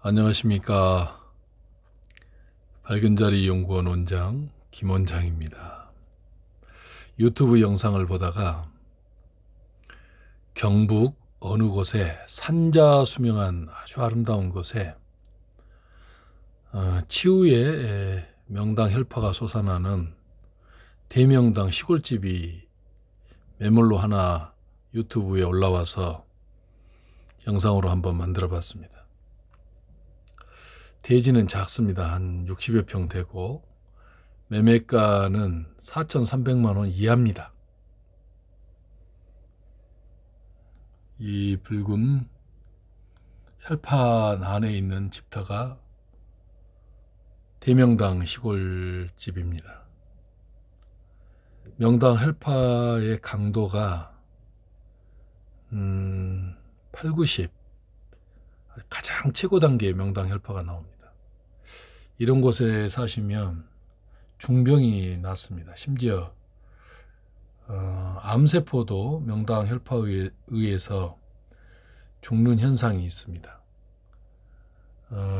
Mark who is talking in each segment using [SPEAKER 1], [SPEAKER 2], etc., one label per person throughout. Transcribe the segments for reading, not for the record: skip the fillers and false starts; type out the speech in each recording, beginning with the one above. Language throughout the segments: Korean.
[SPEAKER 1] 안녕하십니까. 밝은자리 연구원 원장 김원장입니다. 유튜브 영상을 보다가 경북 어느 곳에 산자수명한 아주 아름다운 곳에 치우의 명당 혈파가 솟아나는 대명당 시골집이 매물로 하나 유튜브에 올라와서 영상으로 한번 만들어 봤습니다. 대지는 작습니다. 한 60여 평 되고 매매가는 4,300만 원 이하입니다. 이 붉은 혈판 안에 있는 집터가 대명당 시골집입니다. 명당 혈파의 강도가 8, 90 가장 최고 단계의 명당 혈파가 나옵니다. 이런 곳에 사시면 중병이 낫습니다. 심지어 암세포도 명당 혈파에 의해서 죽는 현상이 있습니다.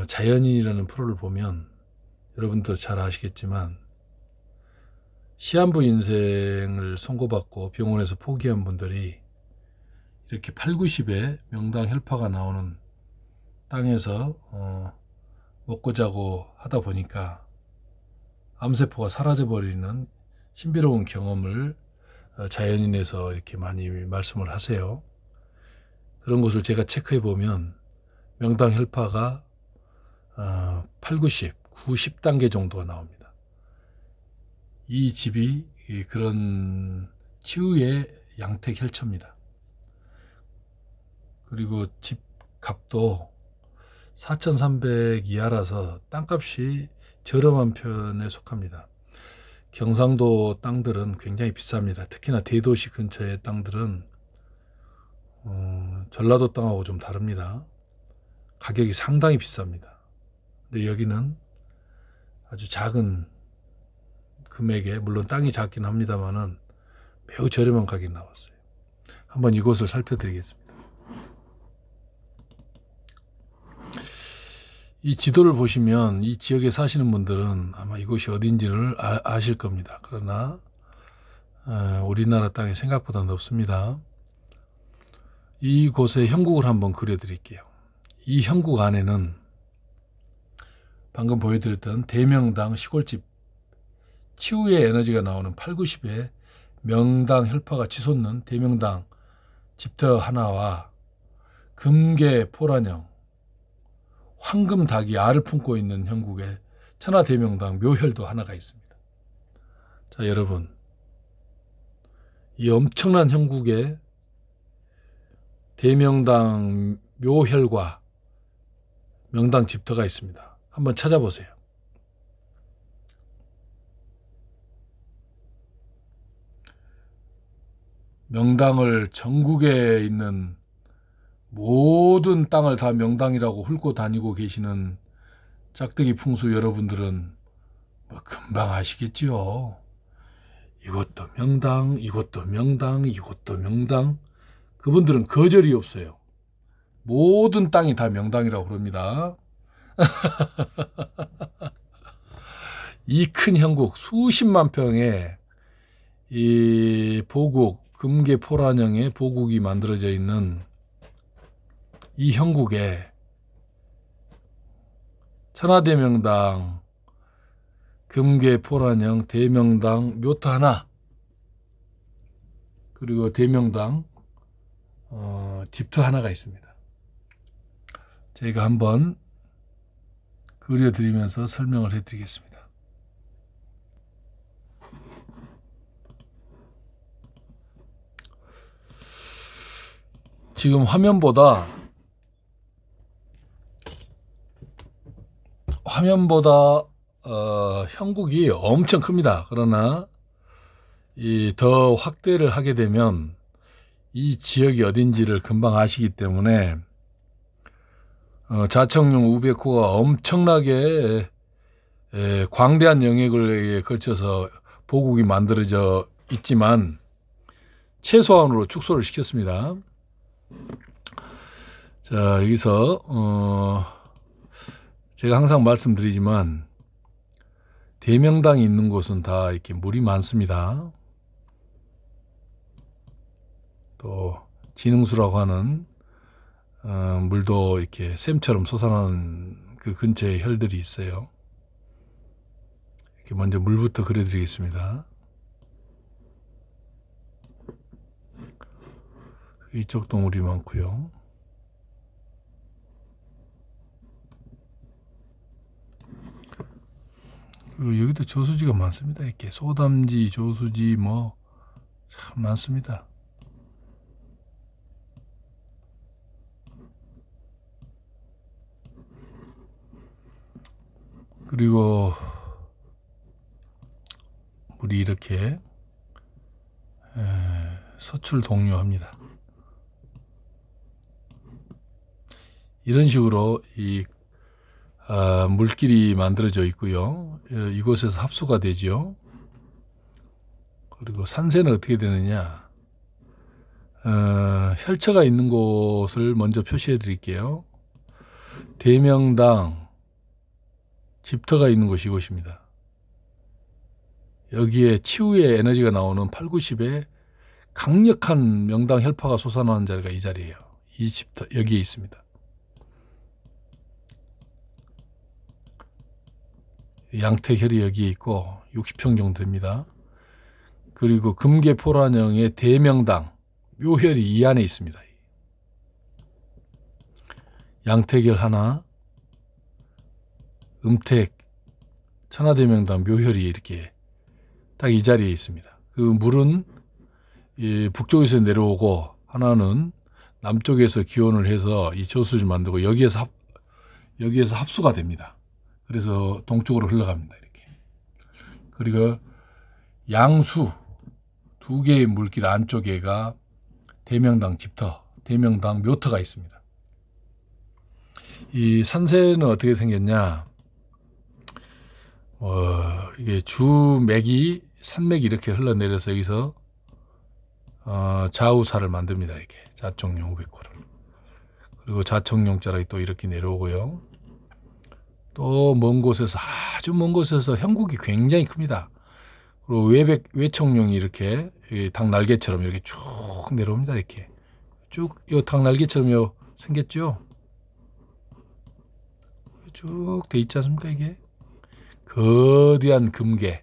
[SPEAKER 1] 자연인이라는 프로를 보면 여러분도 잘 아시겠지만 시한부 인생을 선고받고 병원에서 포기한 분들이 이렇게 8, 90에 명당 혈파가 나오는 땅에서 먹고 자고 하다 보니까 암세포가 사라져버리는 신비로운 경험을 자연인에서 이렇게 많이 말씀을 하세요. 그런 것을 제가 체크해 보면 명당 혈파가 8, 90, 90단계 정도가 나옵니다. 이 집이 그런 치유의 양택 혈처입니다. 그리고 집 값도 4,300 이하라서 땅값이 저렴한 편에 속합니다. 경상도 땅들은 굉장히 비쌉니다. 특히나 대도시 근처의 땅들은 전라도 땅하고 좀 다릅니다. 가격이 상당히 비쌉니다. 근데 여기는 아주 작은 금액에, 물론 땅이 작긴 합니다만은 매우 저렴한 가격이 나왔어요. 한번 이곳을 살펴드리겠습니다. 이 지도를 보시면 이 지역에 사시는 분들은 아마 이곳이 어딘지를 아실 겁니다. 그러나 우리나라 땅이 생각보다 넓습니다. 이곳의 형국을 한번 그려드릴게요. 이 형국 안에는 방금 보여드렸던 대명당 시골집 치유의 에너지가 나오는 8, 90의 명당 혈파가 치솟는 대명당 집터 하나와 금계 포란형 황금 닭이 알을 품고 있는 형국에 천하대명당 묘혈도 하나가 있습니다. 자, 여러분, 이 엄청난 형국에 대명당 묘혈과 명당 집터가 있습니다. 한번 찾아보세요. 명당을 전국에 있는 모든 땅을 다 명당이라고 훑고 다니고 계시는 짝대기 풍수 여러분들은 뭐 금방 아시겠지요. 이것도 명당, 이것도 명당, 이것도 명당. 그분들은 거절이 없어요. 모든 땅이 다 명당이라고 그럽니다. 이 큰 형국 수십만 평의 이 보국, 금계 포란형의 보국이 만들어져 있는 이 형국에 천하대명당 금계 포란형 대명당 묘터 하나, 그리고 대명당 집터 하나가 있습니다. 제가 한번 그려드리면서 설명을 해드리겠습니다. 지금 화면보다 형국이 엄청 큽니다. 그러나 더 확대를 하게 되면 이 지역이 어딘지를 금방 아시기 때문에 자청룡 우백호가 엄청나게 광대한 영역을 걸쳐서 보국이 만들어져 있지만 최소한으로 축소를 시켰습니다. 자, 여기서 제가 항상 말씀드리지만 대명당이 있는 곳은 다 이렇게 물이 많습니다. 또 진흥수라고 하는 물도 이렇게 샘처럼 솟아나는 그 근처에 혈들이 있어요. 이렇게 먼저 물부터 그려드리겠습니다. 이쪽도 물이 많고요. 그리고 여기도 저수지가 많습니다. 이렇게 소담지, 저수지 뭐 참 많습니다. 그리고 물이 이렇게 서출 동요합니다. 이런 식으로 이 물길이 만들어져 있고요. 이곳에서 합수가 되죠. 그리고 산세는 어떻게 되느냐? 혈처가 있는 곳을 먼저 표시해 드릴게요. 대명당 집터가 있는 곳이 이곳입니다. 여기에 치유의 에너지가 나오는 8, 90의 강력한 명당 혈파가 솟아나는 자리가 이 자리예요. 이 집터 여기에 있습니다. 양택혈이 여기에 있고 60평 정도 됩니다. 그리고 금계포란형의 대명당 묘혈이 이 안에 있습니다. 양택혈 하나, 음택, 천하대명당 묘혈이 이렇게 딱 이 자리에 있습니다. 그 물은 북쪽에서 내려오고 하나는 남쪽에서 기원을 해서 이 저수지를 만들고 여기에서 합수가 됩니다. 그래서 동쪽으로 흘러갑니다. 이렇게. 그리고 양수 두 개의 물길 안쪽에가 대명당 집터, 대명당 묘터가 있습니다. 이 산세는 어떻게 생겼냐? 이게 주맥이 산맥이 이렇게 흘러내려서 여기서 좌우사를 만듭니다. 이렇게 자청용 우백호를. 그리고 자청용자락이 또 이렇게 내려오고요. 또 먼 곳에서 아주 먼 곳에서 형국이 굉장히 큽니다. 그리고 외청룡이 이렇게 닭 날개처럼 이렇게 쭉 내려옵니다. 이렇게 쭉 요 닭 날개처럼 요 생겼죠. 쭉 돼 있지 않습니까? 이게 거대한 금계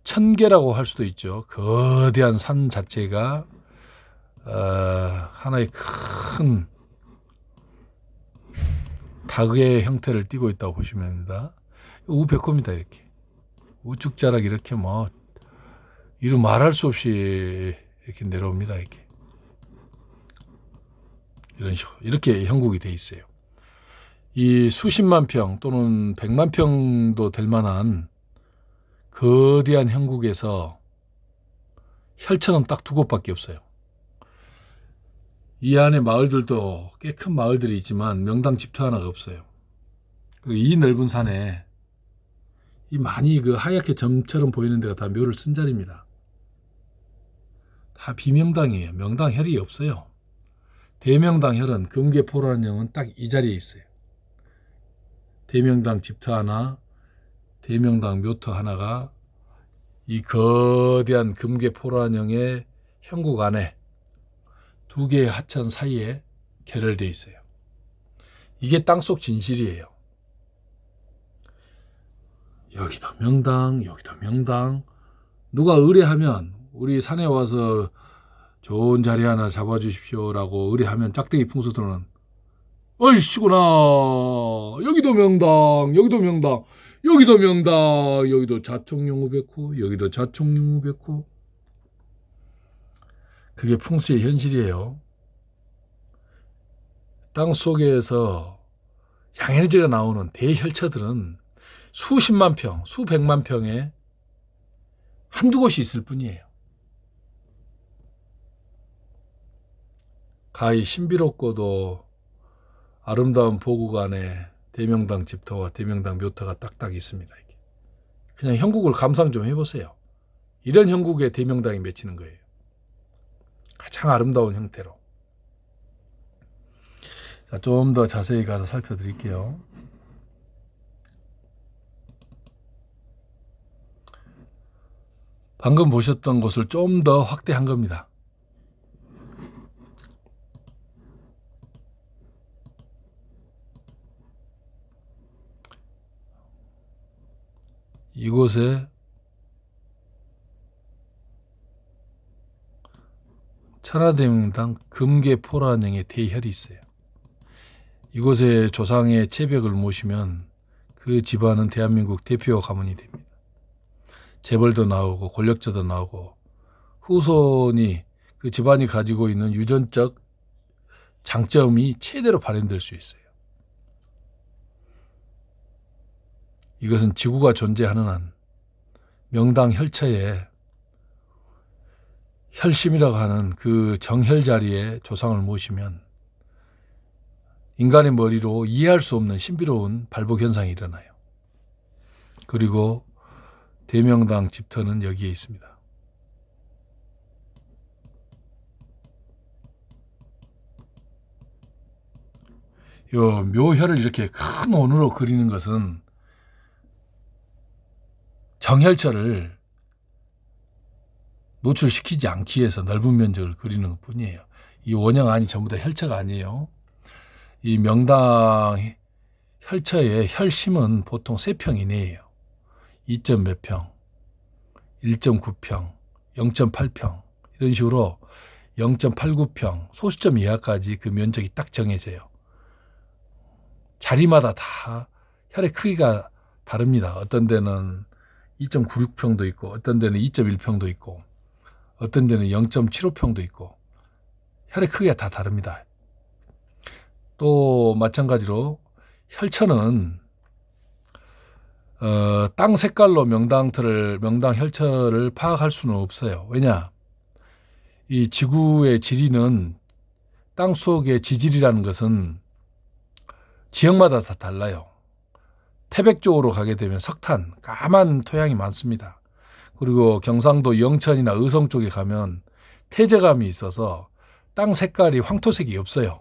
[SPEAKER 1] 천계라고 할 수도 있죠. 거대한 산 자체가 하나의 큰 닭의 형태를 띠고 있다고 보시면 됩니다. 우백호입니다. 이렇게 우측자락 이렇게 뭐 이루 말할 수 없이 이렇게 내려옵니다. 이렇게 이런 식으로 이렇게 형국이 돼 있어요. 이 수십만 평 또는 100만 평도 될 만한 거대한 형국에서 혈처는 딱 두 곳밖에 없어요. 이 안에 마을들도 꽤 큰 마을들이 있지만 명당 집터 하나가 없어요. 그리고 이 넓은 산에 이 많이 그 하얗게 점처럼 보이는 데가 다 묘를 쓴 자리입니다. 다 비명당이에요. 명당혈이 없어요. 대명당혈은 금계포란형은 딱 이 자리에 있어요. 대명당 집터 하나, 대명당 묘터 하나가 이 거대한 금계포란형의 형국 안에 두 개의 하천 사이에 결혈되어 있어요. 이게 땅속 진실이에요. 여기도 명당, 여기도 명당. 누가 의뢰하면 우리 산에 와서 좋은 자리 하나 잡아주십시오라고 의뢰하면 짝대기 풍수들은 얼씨구나 여기도 명당, 여기도 명당, 여기도 명당, 여기도 자청용 우백호, 여기도 자청용 우백호. 그게 풍수의 현실이에요. 땅속에서 양에너지가 나오는 대혈처들은 수십만 평, 수백만 평에 한두 곳이 있을 뿐이에요. 가히 신비롭고도 아름다운 보구간에 대명당 집터와 대명당 묘터가 딱딱 있습니다. 그냥 형국을 감상 좀 해보세요. 이런 형국에 대명당이 맺히는 거예요. 가장 아름다운 형태로. 좀 더 자세히 가서 살펴드릴게요. 방금 보셨던 곳을 좀 더 확대한 겁니다. 이곳에 천하대명당 금계포란형의 대혈이 있어요. 이곳에 조상의 체벽을 모시면 그 집안은 대한민국 대표 가문이 됩니다. 재벌도 나오고 권력자도 나오고 후손이 그 집안이 가지고 있는 유전적 장점이 최대로 발현될 수 있어요. 이것은 지구가 존재하는 한 명당 혈처에 혈심이라고 하는 그 정혈 자리에 조상을 모시면 인간의 머리로 이해할 수 없는 신비로운 발복 현상이 일어나요. 그리고 대명당 집터는 여기에 있습니다. 요 묘혈을 이렇게 큰 원으로 그리는 것은 정혈처를 노출시키지 않기 위해서 넓은 면적을 그리는 것 뿐이에요. 이 원형 안이 전부 다 혈처가 아니에요. 이 명당 혈처의 혈심은 보통 3평 이내예요. 2점 몇 평, 1.9평, 0.8평 이런 식으로 0.89평, 소수점 이하까지 그 면적이 딱 정해져요. 자리마다 다 혈의 크기가 다릅니다. 어떤 데는 2.96평도 있고 어떤 데는 2.1평도 있고 어떤 데는 0.75평도 있고 혈의 크기가 다 다릅니다. 또 마찬가지로 혈처는 땅 색깔로 명당 혈처를 파악할 수는 없어요. 왜냐? 이 지구의 지리는 땅 속의 지질이라는 것은 지역마다 다 달라요. 태백 쪽으로 가게 되면 석탄, 까만 토양이 많습니다. 그리고 경상도 영천이나 의성 쪽에 가면 태재감이 있어서 땅 색깔이 황토색이 없어요.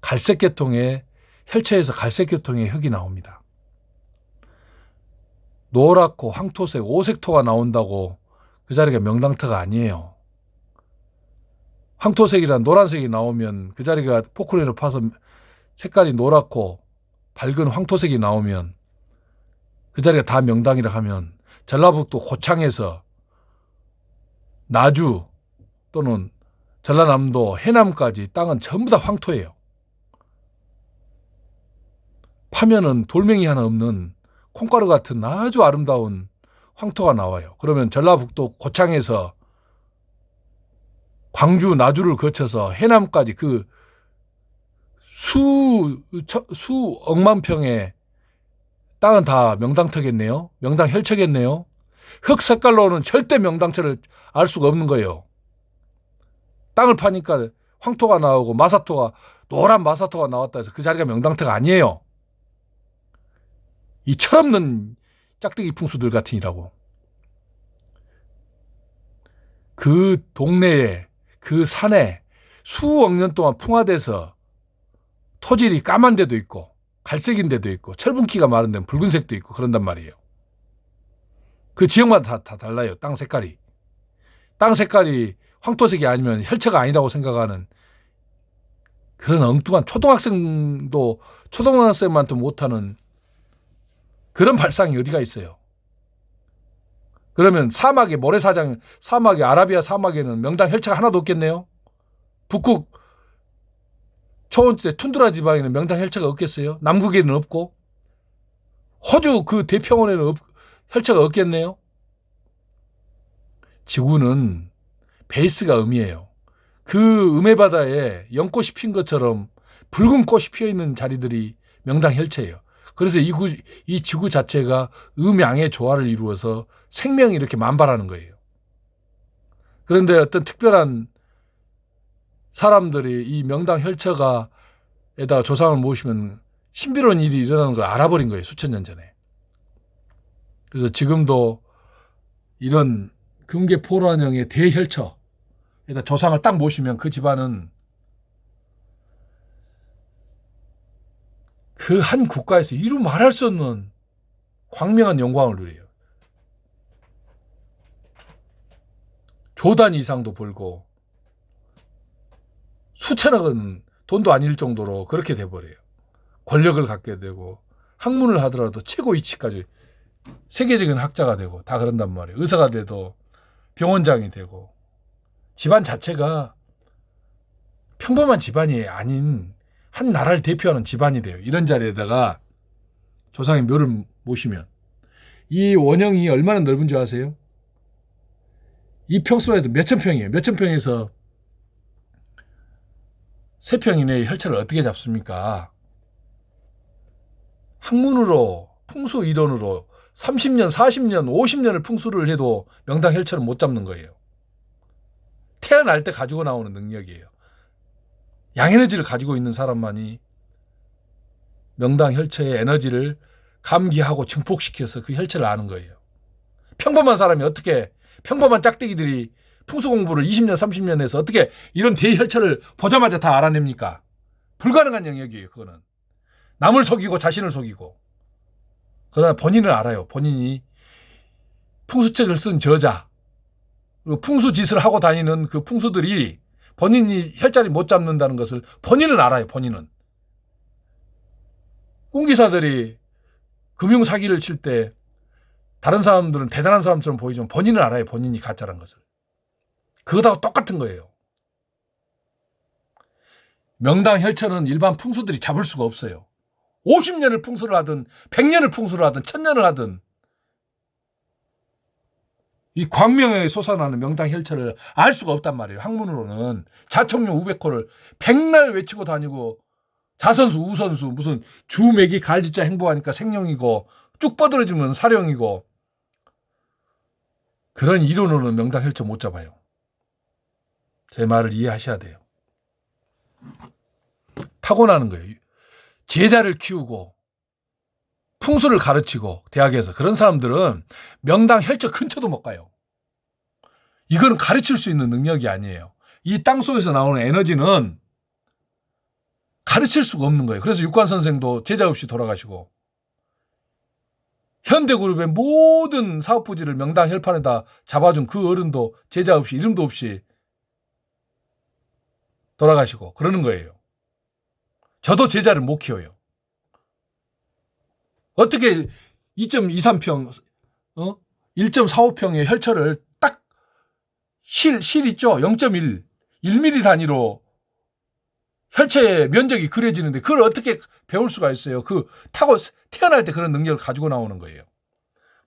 [SPEAKER 1] 갈색 계통의 혈처에서 갈색 계통의 흙이 나옵니다. 노랗고 황토색, 오색토가 나온다고 그 자리가 명당터가 아니에요. 황토색이란 노란색이 나오면 그 자리가 포크레인으로 파서 색깔이 노랗고 밝은 황토색이 나오면 그 자리가 다 명당이라 하면 전라북도 고창에서 나주 또는 전라남도 해남까지 땅은 전부 다 황토예요. 파면은 돌멩이 하나 없는 콩가루 같은 아주 아름다운 황토가 나와요. 그러면 전라북도 고창에서 광주, 나주를 거쳐서 해남까지 그 수억만 평의 땅은 다 명당터겠네요. 명당 혈처겠네요. 흙 색깔로는 절대 명당터를 알 수가 없는 거예요. 땅을 파니까 황토가 나오고 노란 마사토가 나왔다 해서 그 자리가 명당터가 아니에요. 이 철없는 짝대기 풍수들 같으니라고. 그 동네에 그 산에 수억 년 동안 풍화돼서 토질이 까만 데도 있고 갈색인 데도 있고 철분기가 많은 데는 붉은색도 있고 그런단 말이에요. 그 지역마다 다 달라요. 땅 색깔이. 땅 색깔이 황토색이 아니면 혈처가 아니라고 생각하는 그런 엉뚱한 초등학생만도 못하는 그런 발상이 어디가 있어요. 그러면 사막의 아라비아 사막에는 명당 혈처가 하나도 없겠네요. 북극 초원지대 툰드라 지방에는 명당 혈처가 없겠어요. 남극에는 없고 호주 그 대평원에는 혈처가 없겠네요. 지구는 베이스가 음이에요. 그 음의 바다에 연꽃이 핀 것처럼 붉은 꽃이 피어있는 자리들이 명당 혈처예요. 그래서 이 지구 자체가 음양의 조화를 이루어서 생명이 이렇게 만발하는 거예요. 그런데 어떤 특별한 사람들이 이 명당 혈처가에다가 조상을 모시면 신비로운 일이 일어나는 걸 알아버린 거예요. 수천 년 전에. 그래서 지금도 이런 금계포란형의 대혈처에다 조상을 딱 모시면 그 집안은 그 한 국가에서 이루 말할 수 없는 광명한 영광을 누려요. 조 단위 이상도 벌고 수천억은 돈도 아닐 정도로 그렇게 돼버려요. 권력을 갖게 되고 학문을 하더라도 최고 위치까지 세계적인 학자가 되고 다 그런단 말이에요. 의사가 돼도 병원장이 되고 집안 자체가 평범한 집안이 아닌 한 나라를 대표하는 집안이 돼요. 이런 자리에다가 조상의 묘를 모시면 이 원형이 얼마나 넓은 줄 아세요? 이 평수만 해도 몇천 평이에요. 몇천 평에서 3평 이내의 혈차를 어떻게 잡습니까? 학문으로 풍수 이론으로 30년, 40년, 50년을 풍수를 해도 명당 혈차를 못 잡는 거예요. 태어날 때 가지고 나오는 능력이에요. 양에너지를 가지고 있는 사람만이 명당 혈차의 에너지를 감기하고 증폭시켜서 그 혈차를 아는 거예요. 평범한 사람이 어떻게 평범한 짝대기들이 풍수 공부를 20년, 30년 해서 어떻게 이런 대혈차를 보자마자 다 알아냅니까? 불가능한 영역이에요. 그거는. 남을 속이고 자신을 속이고. 그러나 본인을 알아요. 본인이 풍수책을 쓴 저자, 그리고 풍수짓을 하고 다니는 그 풍수들이 본인이 혈자리 못 잡는다는 것을 본인은 알아요. 본인은. 꿈기사들이 금융사기를 칠 때 다른 사람들은 대단한 사람처럼 보이지만 본인은 알아요. 본인이 가짜란 것을. 그거하고 똑같은 거예요. 명당 혈처는 일반 풍수들이 잡을 수가 없어요. 50년을 풍수를 하든 100년을 풍수를 하든 1000년을 하든 이 광명에 솟아나는 명당 혈처를 알 수가 없단 말이에요. 학문으로는 자청룡 우백호를 백날 외치고 다니고 자선수 우선수 무슨 주맥이 갈지자 행보하니까 생령이고 쭉 뻗어지면 사령이고 그런 이론으로는 명당 혈처 못 잡아요. 제 말을 이해하셔야 돼요. 타고나는 거예요. 제자를 키우고 풍수를 가르치고 대학에서 그런 사람들은 명당 혈처 근처도 못 가요. 이거는 가르칠 수 있는 능력이 아니에요. 이 땅속에서 나오는 에너지는 가르칠 수가 없는 거예요. 그래서 육관 선생도 제자 없이 돌아가시고 현대그룹의 모든 사업부지를 명당 혈판에다 잡아준 그 어른도 제자 없이 이름도 없이 돌아가시고 그러는 거예요. 저도 제자를 못 키워요. 어떻게 2.23평, 1.45평의 혈처를 딱 실 있죠? 0.1, 1mm 단위로 혈체의 면적이 그려지는데 그걸 어떻게 배울 수가 있어요? 태어날 때 그런 능력을 가지고 나오는 거예요.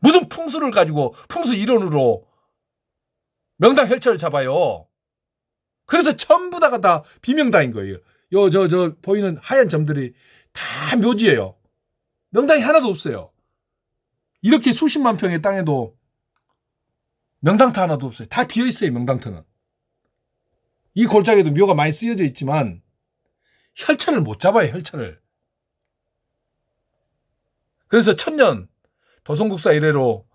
[SPEAKER 1] 무슨 풍수를 가지고 풍수 이론으로 명당 혈처를 잡아요. 그래서 전부 다가 다 비명당인 거예요. 저 보이는 하얀 점들이 다 묘지예요. 명당이 하나도 없어요. 이렇게 수십만 평의 땅에도 명당터 하나도 없어요. 다 비어있어요. 명당터는. 이 골짜기에도 묘가 많이 쓰여져 있지만 혈처를 못 잡아요. 혈처를. 그래서 1000년 도성국사 이래로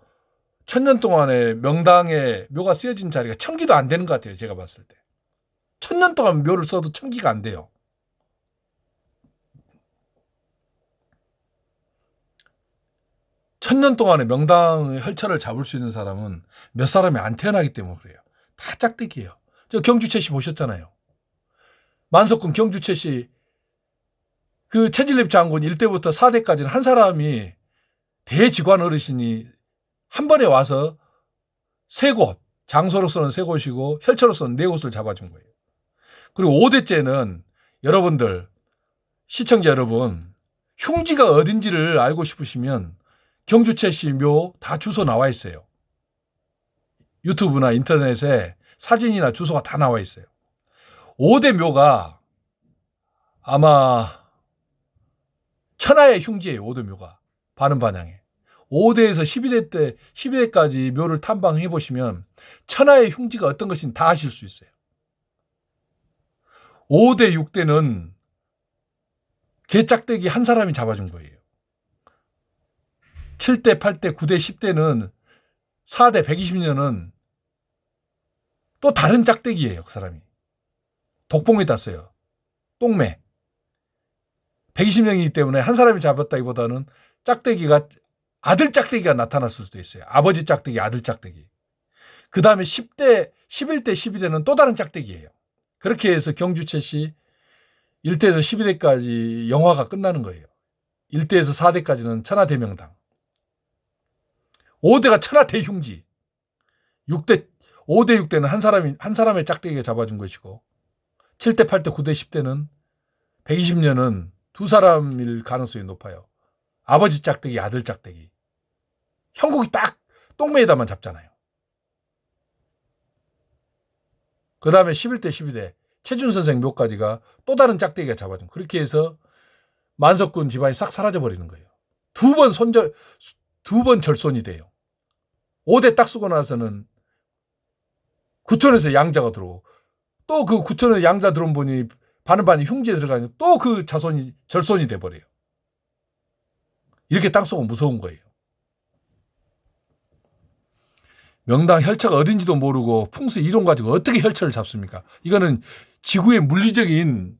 [SPEAKER 1] 1000년 동안에 명당에 묘가 쓰여진 자리가 1000기도 안 되는 것 같아요. 제가 봤을 때. 1000년 동안 묘를 써도 1000기가 안 돼요. 천년 동안에 명당의 혈처를 잡을 수 있는 사람은 몇 사람이 안 태어나기 때문에 그래요. 다 짝대기예요. 저 경주채 씨 보셨잖아요. 만석군 경주채 씨 그 최진립 장군 1대부터 4대까지는 한 사람이 대직관 어르신이 한 번에 와서 3곳, 장소로서는 3곳이고 혈처로서는 4곳을 잡아준 거예요. 그리고 5대째는 여러분들 시청자 여러분 흉지가 어딘지를 알고 싶으시면 경주채 씨 묘 다 주소 나와 있어요. 유튜브나 인터넷에 사진이나 주소가 다 나와 있어요. 5대 묘가 아마 천하의 흉지예요. 5대 묘가. 반은 반향에. 5대에서 12대까지 묘를 탐방해 보시면 천하의 흉지가 어떤 것인지 다 아실 수 있어요. 5대, 6대는 개짝대기 한 사람이 잡아준 거예요. 7대, 8대, 9대, 10대는 4대, 120년은 또 다른 짝대기예요. 그 사람이. 독봉에 땄어요. 똥매. 120명이기 때문에 한 사람이 잡았다기보다는 짝대기가 아들 짝대기가 나타났을 수도 있어요. 아버지 짝대기, 아들 짝대기. 그 다음에 10대, 11대, 12대는 또 다른 짝대기예요. 그렇게 해서 경주채씨 1대에서 12대까지 영화가 끝나는 거예요. 1대에서 4대까지는 천하대명당. 5대가 천하대흉지. 5대, 6대는 한 사람의 짝대기가 잡아준 것이고, 7대, 8대, 9대, 10대는 120년은 두 사람일 가능성이 높아요. 아버지 짝대기, 아들 짝대기. 형국이 딱 똥매에다만 잡잖아요. 그 다음에 11대, 12대 최준 선생 묘까지가 또 다른 짝대기가 잡아준. 그렇게 해서 만석군 집안이 싹 사라져버리는 거예요. 두 번 절손이 돼요. 5대 딱 쓰고 나서는 구촌에서 양자가 들어오고, 또 그 구촌에 양자 들어온 분이 반은 흉지에 들어가니 또 그 자손이 절손이 돼버려요. 이렇게 땅 속은 무서운 거예요. 명당 혈처가 어딘지도 모르고 풍수 이론 가지고 어떻게 혈처를 잡습니까? 이거는 지구의 물리적인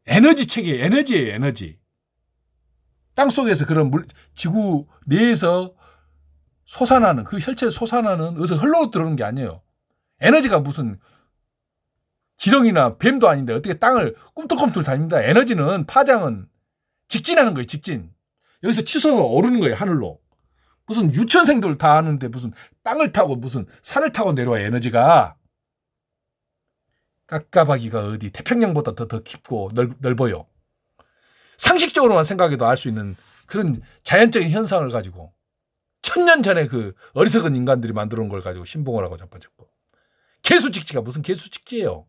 [SPEAKER 1] 에너지 체계, 에너지예요, 에너지. 땅 속에서 그런 지구 내에서 솟아나는, 그 혈체에 솟아나는, 어디서 흘러 들어오는 게 아니에요. 에너지가 무슨 지렁이나 뱀도 아닌데 어떻게 땅을 꿈틀꿈틀 다닙니다. 에너지는, 파장은 직진하는 거예요, 직진. 여기서 치솟아 오르는 거예요, 하늘로. 무슨 유천생들 다 아는데 무슨 땅을 타고 무슨 산을 타고 내려와, 에너지가. 깝깝하기가 어디 태평양보다 더 깊고 넓어요. 상식적으로만 생각해도 알 수 있는 그런 자연적인 현상을 가지고 1000년 전에 그 어리석은 인간들이 만들어 놓은 걸 가지고 신봉을 하고 자빠졌고, 개수직지가 무슨 개수직지예요.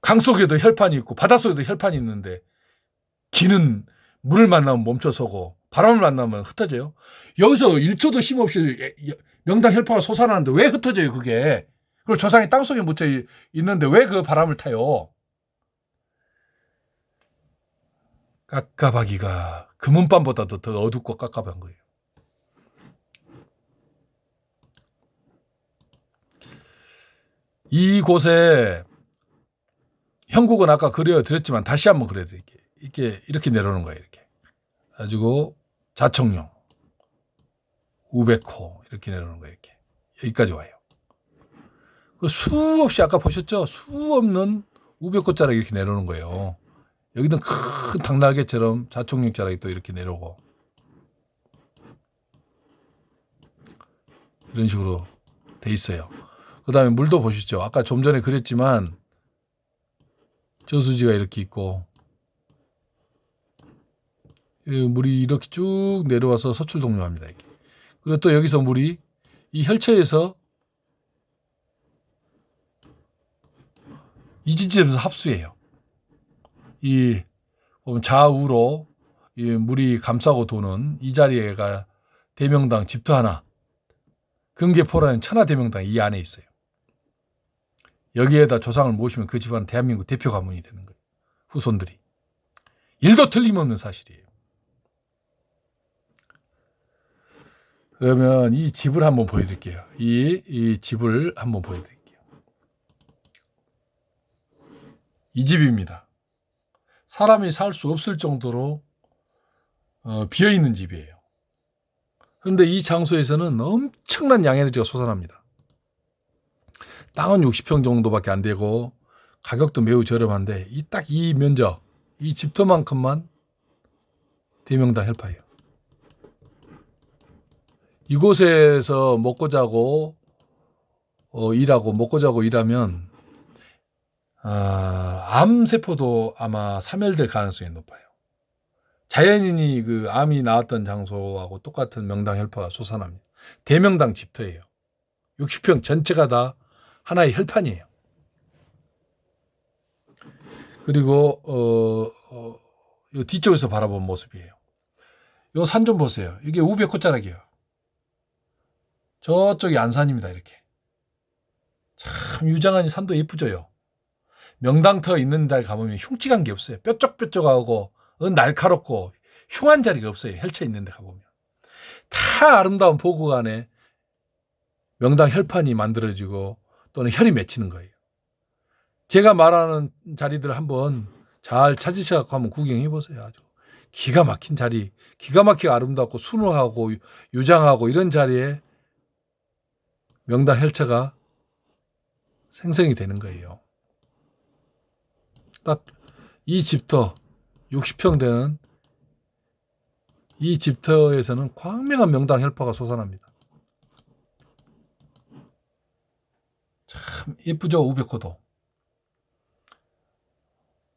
[SPEAKER 1] 강 속에도 혈판이 있고 바다 속에도 혈판이 있는데, 기는 물을 만나면 멈춰서고 바람을 만나면 흩어져요. 여기서 1초도 쉼 없이 명당 혈파가 솟아나는데 왜 흩어져요, 그게? 그리고 조상이 땅속에 묻혀 있는데 왜 그 바람을 타요? 깝깝하기가 금은밤보다도 더 어둡고 깝깝한 거예요. 이곳에 형국은 아까 그려드렸지만 다시 한번 그려드릴게요. 이렇게 내려오는 거예요. 이렇게 가지고 자청룡, 우백호 이렇게 내려오는 거예요. 이렇게 여기까지 와요. 그 수없이 아까 보셨죠? 수없는 우백호 자락이 이렇게 내려오는 거예요. 여기는 큰 닭날개처럼 자청룡 자락이 또 이렇게 내려오고, 이런 식으로 돼 있어요. 그 다음에 물도 보시죠. 아까 좀 전에 그랬지만 저수지가 이렇게 있고, 물이 이렇게 쭉 내려와서 서출동료합니다. 이렇게. 그리고 또 여기서 물이 이 혈처에서 이 지점에서 합수해요. 이 보면 좌우로 이 물이 감싸고 도는 이 자리가 대명당 집터 하나, 금계포라는 천하대명당 이 안에 있어요. 여기에다 조상을 모시면 그 집안은 대한민국 대표 가문이 되는 거예요. 후손들이. 일도 틀림없는 사실이에요. 그러면 이 집을 한번 보여드릴게요. 이 집을 한번 보여드릴게요. 이 집입니다. 사람이 살 수 없을 정도로 비어있는 집이에요. 그런데 이 장소에서는 엄청난 양에너지가 솟아납니다. 땅은 60평 정도밖에 안 되고 가격도 매우 저렴한데 딱 이 면적, 이 집터만큼만 대명당 혈파예요. 이곳에서 먹고 자고 일하고 먹고 자고 일하면 암세포도 아마 사멸될 가능성이 높아요. 자연인이 그 암이 나왔던 장소하고 똑같은 명당 혈파가 솟아납니다. 대명당 집터예요. 60평 전체가 다 하나의 혈판이에요. 그리고 이 뒤쪽에서 바라본 모습이에요. 이 산 좀 보세요. 이게 우백호자락이에요. 저쪽이 안산입니다. 이렇게 참 유장하니 산도 예쁘죠요. 명당터 있는 데 가보면 흉측한 게 없어요. 뾰족뾰족하고 날카롭고 흉한 자리가 없어요. 혈처 있는 데 가보면 다 아름다운 보고 안에 명당 혈판이 만들어지고 또는 혈이 맺히는 거예요. 제가 말하는 자리들 한번 잘 찾으셔서 한번 구경해 보세요. 아주 기가 막힌 자리, 기가 막히게 아름답고 순화하고 유장하고 이런 자리에 명당 혈차가 생성이 되는 거예요. 딱 이 집터 60평 되는 이 집터에서는 광명한 명당 혈파가 솟아납니다. 참 예쁘죠. 우백호도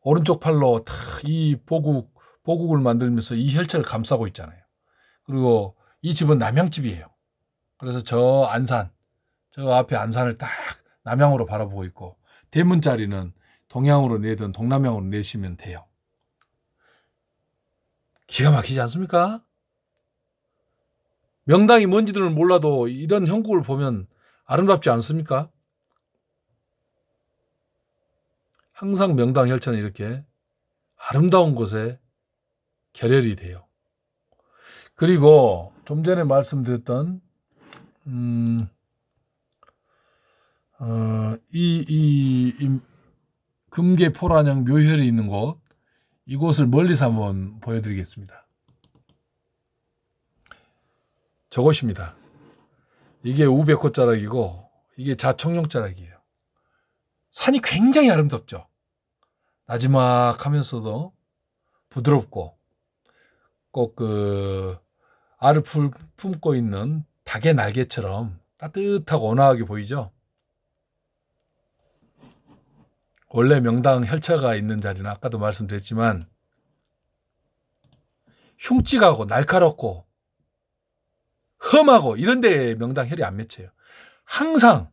[SPEAKER 1] 오른쪽 팔로 이 보국을 만들면서 이 혈차를 감싸고 있잖아요. 그리고 이 집은 남향집이에요. 그래서 저 안산, 저 앞에 안산을 딱 남향으로 바라보고 있고, 대문 자리는 동향으로 내든 동남향으로 내시면 돼요. 기가 막히지 않습니까? 명당이 뭔지를 몰라도 이런 형국을 보면 아름답지 않습니까? 항상 명당 혈차는 이렇게 아름다운 곳에 결혈이 돼요. 그리고 좀 전에 말씀드렸던 이 금계포란형 묘혈이 있는 곳, 이곳을 멀리서 한번 보여드리겠습니다. 저곳입니다. 이게 우백호자락이고 이게 자청룡자락이에요. 산이 굉장히 아름답죠. 나지막하면서도 부드럽고 꼭 알을 품고 있는 닭의 날개처럼 따뜻하고 온화하게 보이죠. 원래 명당 혈차가 있는 자리는 아까도 말씀드렸지만 흉측하고 날카롭고 험하고 이런 데 명당 혈이 안 맺혀요. 항상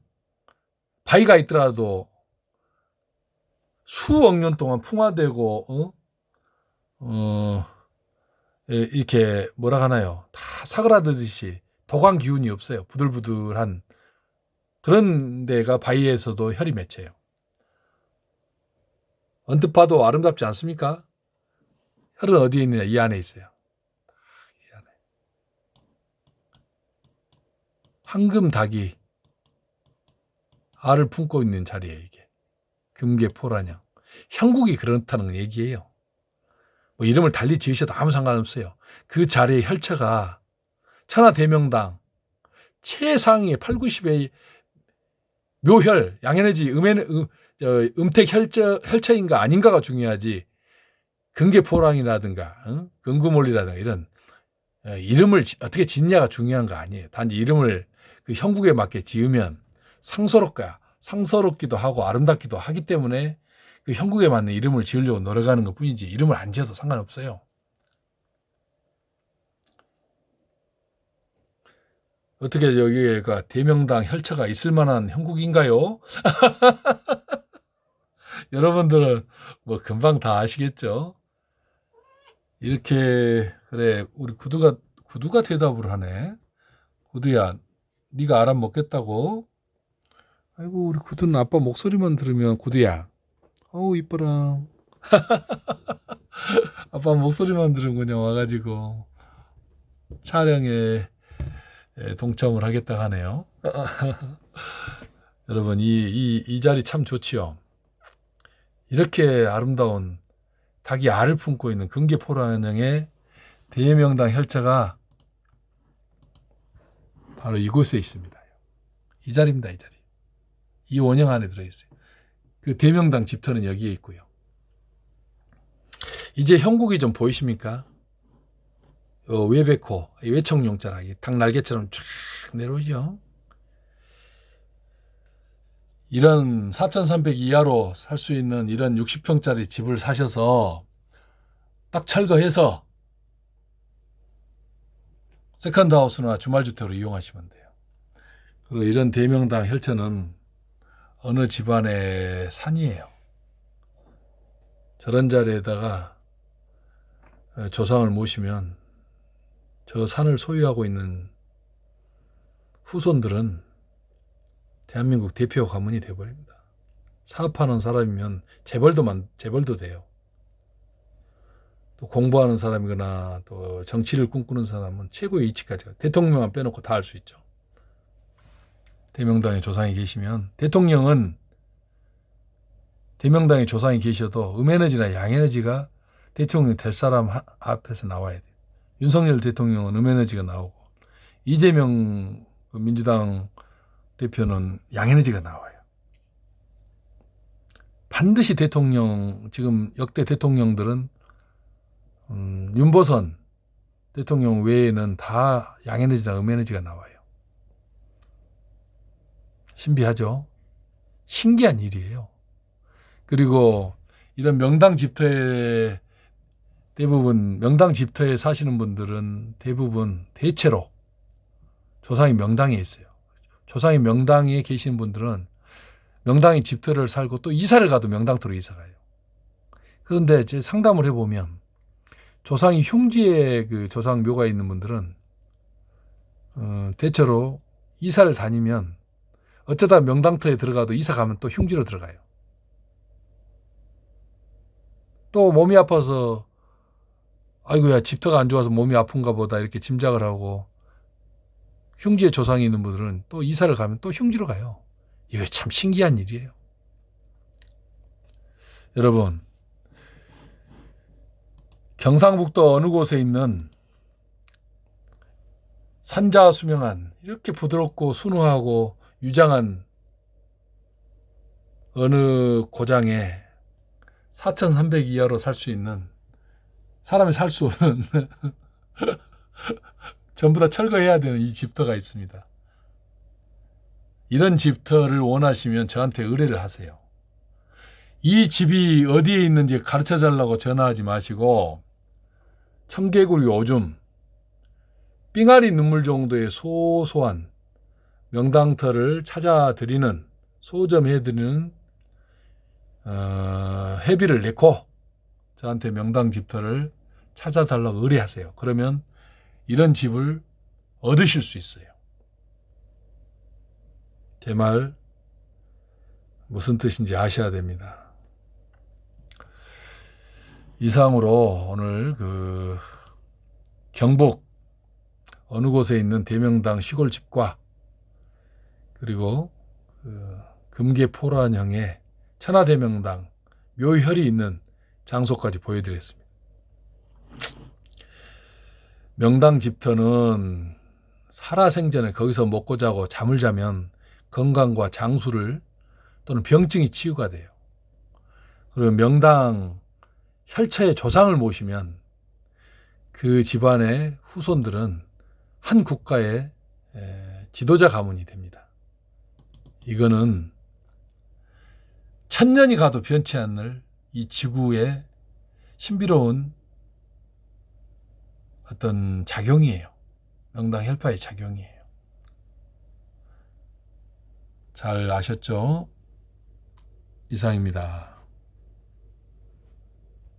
[SPEAKER 1] 바위가 있더라도 수억 년 동안 풍화되고 이렇게 뭐라 하나요? 다 사그라들듯이 도강 기운이 없어요. 부들부들한 그런 데가 바위에서도 혈이 맺혀요. 언뜻 봐도 아름답지 않습니까? 혈은 어디에 있느냐? 이 안에 있어요. 이 안에. 황금 닭이 알을 품고 있는 자리에 이게 금계포란형. 형국이 그렇다는 얘기예요. 뭐 이름을 달리 지으셔도 아무 상관없어요. 그 자리의 혈차가 천하대명당 최상위의 8, 90의 묘혈, 양해내지 음택 혈차인가 아닌가가 중요하지, 금계포랑이라든가 금구몰리라든가 이런 이름을 어떻게 짓냐가 중요한 거 아니에요. 단지 이름을 그 형국에 맞게 지으면 상서롭기도 하고 아름답기도 하기 때문에 그 형국에 맞는 이름을 지으려고 노력하는 것 뿐이지, 이름을 안 지어도 상관없어요. 어떻게 여기가 대명당 혈차가 있을 만한 형국인가요? 여러분들은 뭐 금방 다 아시겠죠? 이렇게, 그래, 우리 구두가 대답을 하네. 구두야, 네가 알아 먹겠다고? 아이고, 우리 구두는 아빠 목소리만 들으면, 구두야, 어우 이뻐라. 아빠 목소리만 들으면 그냥 와가지고 촬영에 동참을 하겠다 하네요. 여러분, 이 자리 참 좋지요. 이렇게 아름다운 닭이 알을 품고 있는 금계포란형의 대명당 혈차가 바로 이곳에 있습니다. 이 자리입니다. 이 자리. 이 원형 안에 들어있어요. 그 대명당 집터는 여기에 있고요. 이제 형국이 좀 보이십니까? 외백호, 외청룡자락이 닭 날개처럼 쫙 내려오죠. 이런 4,300 이하로 살 수 있는 이런 60평짜리 집을 사셔서 딱 철거해서 세컨드 하우스나 주말주택으로 이용하시면 돼요. 그리고 이런 대명당 혈차는 어느 집안의 산이에요. 저런 자리에다가 조상을 모시면 저 산을 소유하고 있는 후손들은 대한민국 대표 가문이 되어버립니다. 사업하는 사람이면 재벌도 돼요. 또 공부하는 사람이거나 또 정치를 꿈꾸는 사람은 최고의 위치까지 가요. 대통령만 빼놓고 다 할 수 있죠. 대명당에 조상이 계시면 대통령은 대명당의 조상이 계셔도 음에너지나 양에너지가 대통령이 될 사람 앞에서 나와야 돼요. 윤석열 대통령은 음에너지가 나오고 이재명 민주당 대표는 양에너지가 나와요. 반드시 대통령, 지금 역대 대통령들은 윤보선 대통령 외에는 다 양에너지나 음에너지가 나와요. 신비하죠? 신기한 일이에요. 그리고 이런 명당 집터에 명당 집터에 사시는 분들은 대부분 대체로 조상이 명당에 있어요. 조상이 명당에 계신 분들은 명당의 집터를 살고 또 이사를 가도 명당터로 이사 가요. 그런데 이제 상담을 해보면 조상이 흉지에 그 조상 묘가 있는 분들은 대체로 이사를 다니면 어쩌다 명당터에 들어가도 이사 가면 또 흉지로 들어가요. 또 몸이 아파서 아이고야 집터가 안 좋아서 몸이 아픈가 보다 이렇게 짐작을 하고 흉지에 조상이 있는 분들은 또 이사를 가면 또 흉지로 가요. 이거 참 신기한 일이에요. 여러분, 경상북도 어느 곳에 있는 산자수명한 이렇게 부드럽고 순우하고 유장한 어느 고장에 4,300 이하로 살 수 있는, 사람이 살 수 없는 전부 다 철거해야 되는 이 집터가 있습니다. 이런 집터를 원하시면 저한테 의뢰를 하세요. 이 집이 어디에 있는지 가르쳐 달라고 전화하지 마시고 청개구리 오줌, 삥아리 눈물 정도의 소소한 명당터를 찾아드리는, 소점해드리는 회비를 내고 저한테 명당 집터를 찾아달라고 의뢰하세요. 그러면 이런 집을 얻으실 수 있어요. 제 말 무슨 뜻인지 아셔야 됩니다. 이상으로 오늘 경북 어느 곳에 있는 대명당 시골집과 그리고 금계포란형의 천하대명당 묘혈이 있는 장소까지 보여드렸습니다. 명당 집터는 살아생전에 거기서 먹고 자고 잠을 자면 건강과 장수를 또는 병증이 치유가 돼요. 그리고 명당 혈처의 조상을 모시면 그 집안의 후손들은 한 국가의 지도자 가문이 됩니다. 이거는 천년이 가도 변치 않을 이 지구의 신비로운 어떤 작용이에요. 명당 혈파의 작용이에요. 잘 아셨죠? 이상입니다.